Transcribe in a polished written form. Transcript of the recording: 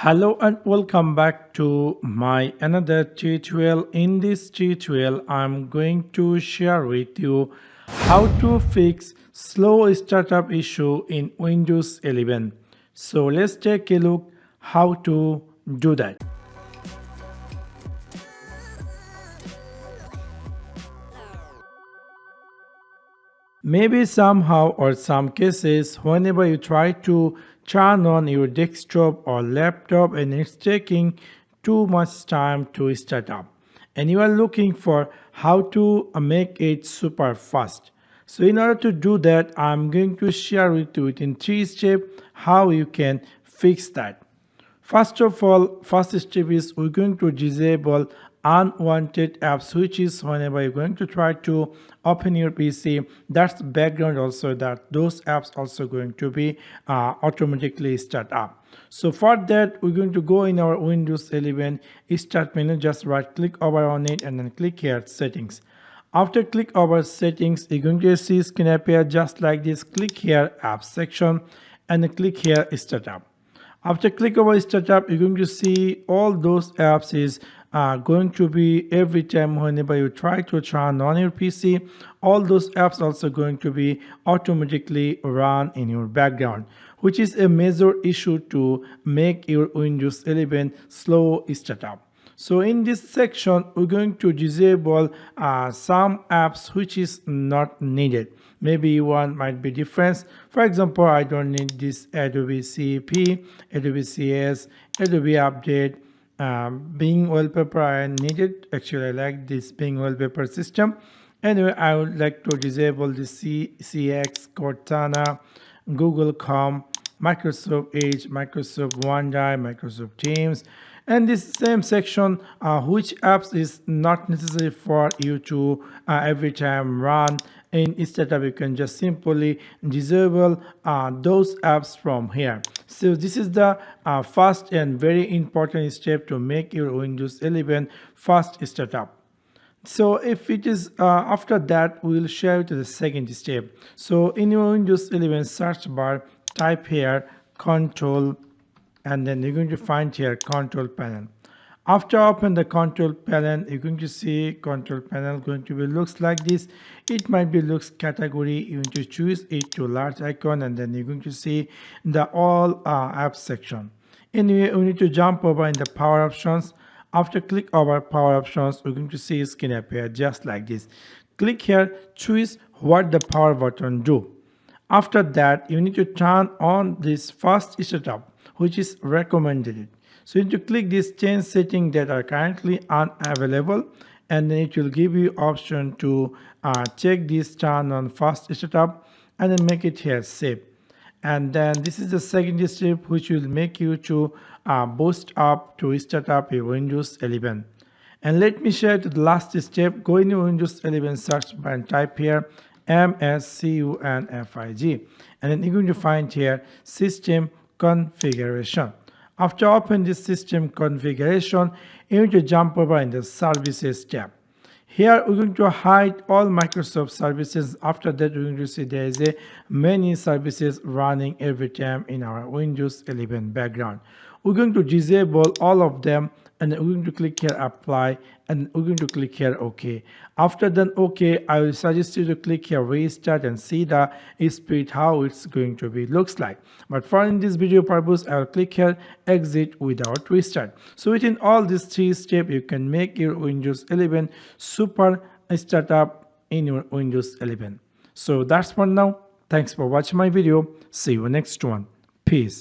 Hello and welcome back to my another tutorial. In this tutorial I'm going to share with you how to fix slow startup issue in Windows 11. So let's take a look how to do that. Maybe somehow or some cases, whenever you try to turn on your desktop or laptop and it's taking too much time to start up, and you are looking for how to make it super fast. So in order to do that, I'm going to share with you in 3 steps how you can fix that. First of all, first step is we're going to disable unwanted apps, which is whenever you're going to try to open your PC, that's background also that those apps also going to be automatically start up. So for that, we're going to go in our Windows 11 start menu, just right click over on it and then click here settings. After click over settings, you're going to see screen appear just like this. Click here apps section and then click here startup. After click over startup, you're going to see all those apps is going to be every time whenever you try to turn on your PC, all those apps also going to be automatically run in your background, which is a major issue to make your Windows 11 slow startup. So in this section, we're going to disable some apps which is not needed. Maybe one might be different. For example, I don't need this Adobe CP, Adobe CS, Adobe Update, Bing wallpaper. I need it. Actually, I like this Bing wallpaper system. Anyway, I would like to disable the CX, Cortana, Google Com, Microsoft Edge, Microsoft OneDrive, Microsoft Teams, and this same section which apps is not necessary for you to every time run in startup. You can just simply disable those apps from here. So this is the first and very important step to make your Windows 11 fast startup. So if it is after that, we will share it to the second step. So in your Windows 11 search bar, type here control, and then you're going to find here control panel. After open the control panel, you're going to see control panel going to be looks like this. It might be looks category. You need to choose it to large icon, and then you're going to see the all apps section. Anyway, we need to jump over in the power options. After click over power options, we're going to see screen appear just like this. Click here, choose what the power button do. After that, you need to turn on this fast startup, which is recommended. So you need to click this change setting that are currently unavailable, and then it will give you option to check this turn on fast startup and then make it here save. And then this is the second step which will make you to boost up to start up your Windows 11. And let me share to the last step. Go in your Windows 11 search bar and type here MSCUNFIG, and then you're going to find here system configuration. After open this system configuration, you need to jump over in the services tab. Here we're going to hide all Microsoft services. After that, we're going to see there is a many services running every time in our Windows 11 background. We're going to disable all of them, and then we're going to click here apply, and we're going to click here OK. After then OK, I will suggest you to click here restart and see the speed how it's going to be looks like. But for in this video purpose, I will click here exit without restart. So within all these 3 steps, you can make your Windows 11 super startup in your Windows 11. So that's for now. Thanks for watching my video. See you next one. Peace.